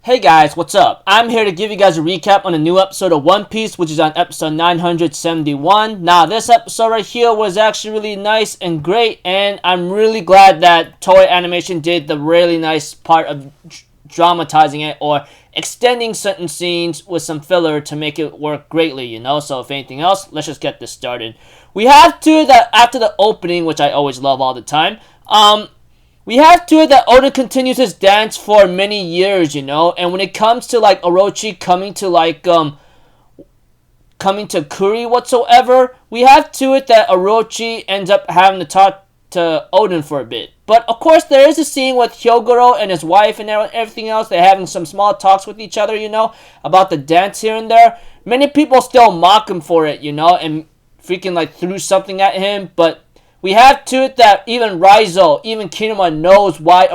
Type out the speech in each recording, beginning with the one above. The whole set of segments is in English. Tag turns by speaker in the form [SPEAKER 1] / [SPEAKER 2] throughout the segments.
[SPEAKER 1] Hey guys, what's up? I'm here to give you guys a recap on a new episode of One Piece, which is on episode 971. Now, this episode right here was actually really nice and great, and I'm really glad that Toei Animation did the really nice part of dramatizing it or extending certain scenes with some filler to make it work greatly, you know? So, if anything else, let's just get this started. We have to that after the opening, which I always love all the time, we have to it that Oden continues his dance for many years, you know, and when it comes to like Orochi coming to Kuri whatsoever, we have to it that Orochi ends up having to talk to Oden for a bit. But of course, there is a scene with Hyogoro and his wife and everything else. They're having some small talks with each other, you know, about the dance here and there. Many people still mock him for it, you know, and freaking like threw something at him, but we have to it that even Raizo, even Kinema knows why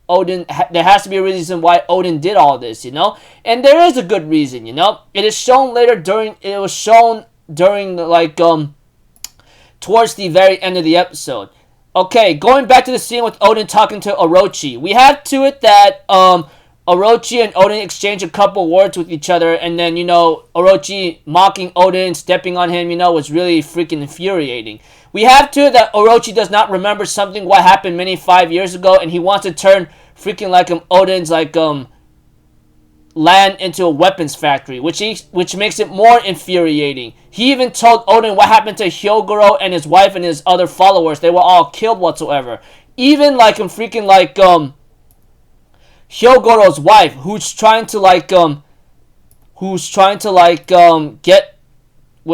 [SPEAKER 1] Oden, there has to be a reason why Oden did all this, you know? And there is a good reason, you know? It is shown later towards the very end of the episode. Okay, going back to the scene with Oden talking to Orochi. We have to it that, Orochi and Oden exchange a couple words with each other, and then, you know, Orochi mocking Oden, stepping on him, you know, was really freaking infuriating. We have to that Orochi does not remember something what happened many 5 years ago, and he wants to turn freaking Oden's land into a weapons factory, which makes it more infuriating. He even told Oden what happened to Hyogoro and his wife and his other followers. They were all killed whatsoever. Even Hyogoro's wife, was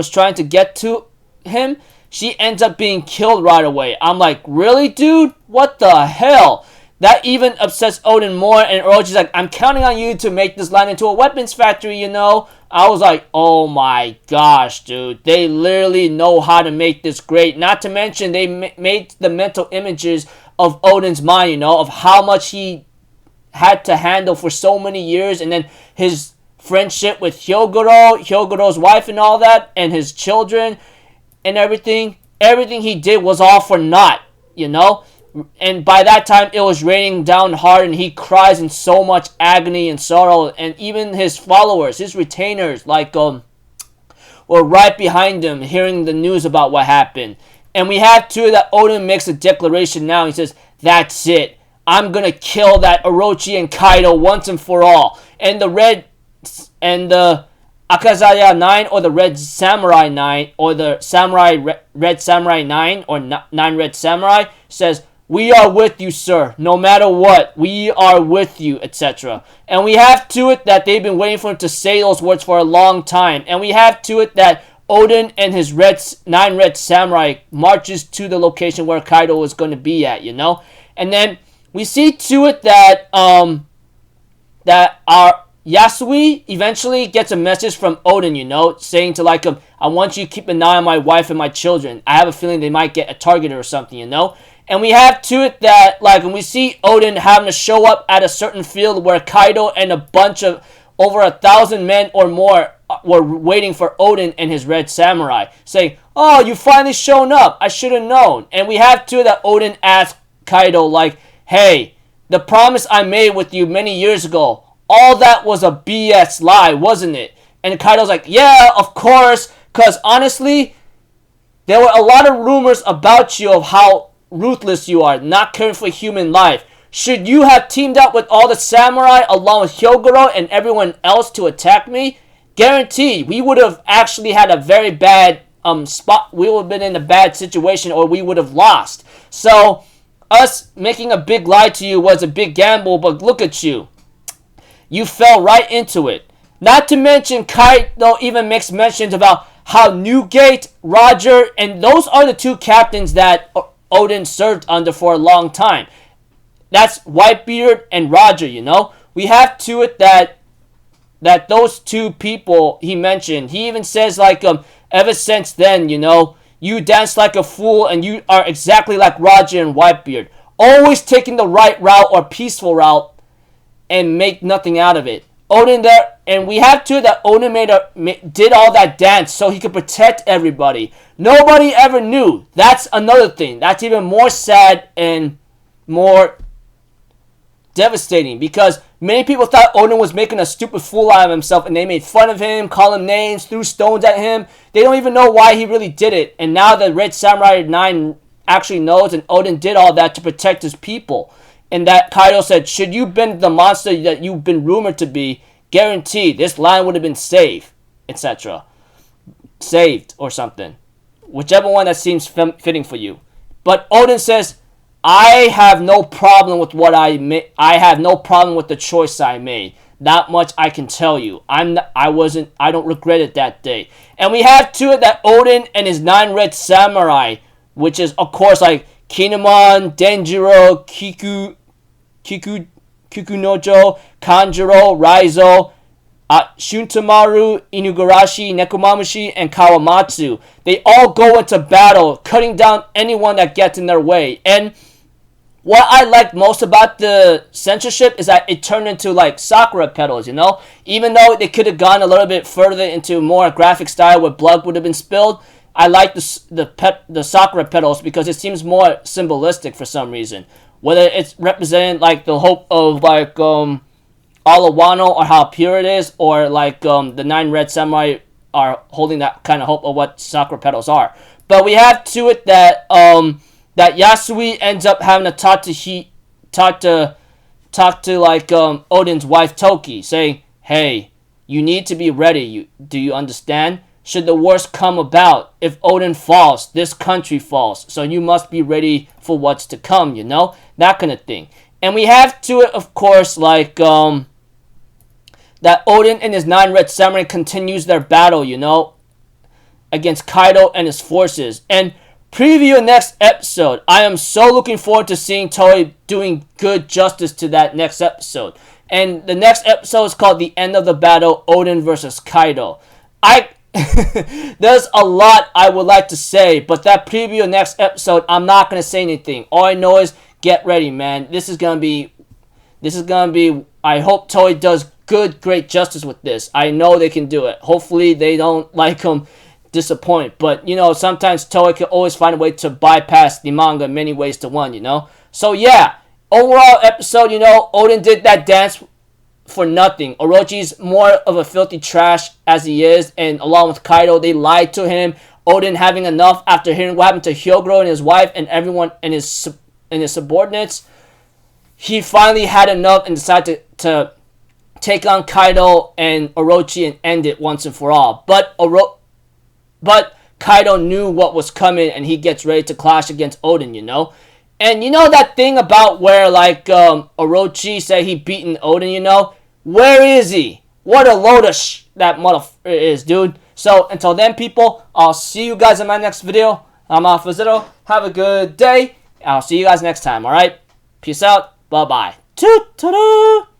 [SPEAKER 1] trying to get to him. She ends up being killed right away. I'm like, really, dude? What the hell? That even upsets Oden more, and Orochi's like, I'm counting on you to make this land into a weapons factory, you know? I was like, oh my gosh, dude. They literally know how to make this great. Not to mention, they made the mental images of Oden's mind, you know, of how much he had to handle for so many years, and then his friendship with Hyogoro's wife and all that, and his children, and everything he did was all for naught, you know? And by that time, it was raining down hard, and he cries in so much agony and sorrow, and even his followers, his retainers, were right behind him, hearing the news about what happened. And we have to that Oden makes a declaration now. He says, that's it. I'm gonna kill that Orochi and Kaido once and for all. And the Akazaya 9, or the Red Samurai 9, or the Red Samurai 9, or 9 Red Samurai, says, we are with you, sir. No matter what, we are with you, etc. And we have to it that they've been waiting for him to say those words for a long time. And we have to it that Oden and his 9 Red Samurai marches to the location where Kaido is going to be at, you know? And then we see to it that our Yasui eventually gets a message from Oden, you know, saying to him, I want you to keep an eye on my wife and my children. I have a feeling they might get a target or something, you know. And we have to it that, when we see Oden having to show up at a certain field where Kaido and a bunch of over 1,000 men or more were waiting for Oden and his Red Samurai, saying, oh, you finally shown up. I should have known. And we have to it that Oden asks Kaido, hey, the promise I made with you many years ago, all that was a BS lie, wasn't it? And Kaido's like, yeah, of course, because honestly, there were a lot of rumors about you of how ruthless you are, not caring for human life. Should you have teamed up with all the samurai along with Hyogoro and everyone else to attack me? Guaranteed, we would have actually had a very bad spot. We would have been in a bad situation, or we would have lost. So, us making a big lie to you was a big gamble, but look at you. You fell right into it. Not to mention, Kaido even makes mentions about how Newgate, Roger, and those are the two captains that Oden served under for a long time. That's Whitebeard and Roger, you know. We have to it that those two people he mentioned. He even says, ever since then, you know, you dance like a fool and you are exactly like Roger and Whitebeard. Always taking the right route or peaceful route and make nothing out of it. Oden there, and we have to that Oden did all that dance so he could protect everybody. Nobody ever knew. That's another thing. That's even more sad and more devastating, because Many people thought Oden was making a stupid fool out of himself, and they made fun of him, called him names, threw stones at him. They don't even know why he really did it. And now the Red Samurai 9 actually knows, and Oden did all that to protect his people. And that Kaido said, should you been the monster that you've been rumored to be, guaranteed this land would have been saved, etc. Saved or something. Whichever one that seems fitting for you. But Oden says, I have no problem with what I made. I have no problem with the choice I made. That much I can tell you. I don't regret it that day. And we have to it that Oden and his 9 red samurai, which is of course like Kinemon, Denjiro, Kikunojo, Kanjuro, Raizo, Shuntamaru, Inugarashi, Nekomamushi, and Kawamatsu. They all go into battle, cutting down anyone that gets in their way. And what I like most about the censorship is that it turned into like Sakura petals, you know? Even though they could have gone a little bit further into more graphic style where blood would have been spilled, I like the Sakura petals because it seems more symbolistic for some reason. Whether it's representing like the hope of like Alawano or how pure it is, or like the 9 red samurai are holding that kind of hope of what Sakura petals are. But we have to it that that Yasui ends up having to talk to like Oden's wife Toki, saying, "Hey, you need to be ready. Do you understand? Should the worst come about, if Oden falls, this country falls. So you must be ready for what's to come, you know? That kind of thing." And we have to it, of course, like that Oden and his 9 red samurai continues their battle, you know, against Kaido and his forces. And preview next episode. I am so looking forward to seeing Toei doing good justice to that next episode. And the next episode is called The End of the Battle, Oden versus Kaido. There's a lot I would like to say, but that preview next episode, I'm not going to say anything. All I know is get ready, man. This is going to be, I hope Toei does great justice with this. I know they can do it. Hopefully they don't disappoint, but you know, sometimes Toei can always find a way to bypass the manga in many ways to one, you know. So yeah, overall episode, you know, Oden did that dance for nothing. Orochi's more of a filthy trash as he is, and along with Kaido, they lied to him. Oden having enough after hearing what happened to Hyogoro and his wife and everyone and his subordinates, he finally had enough and decided to take on Kaido and Orochi and end it once and for all. But Kaido knew what was coming, and he gets ready to clash against Oden, you know? And you know that thing about where, like, Orochi said he beaten Oden, you know? Where is he? What a load of that motherfucker is, dude. So, until then, people, I'll see you guys in my next video. I'm Alpha Zero. Have a good day. I'll see you guys next time, alright? Peace out. Bye-bye. Toot-toot-toot.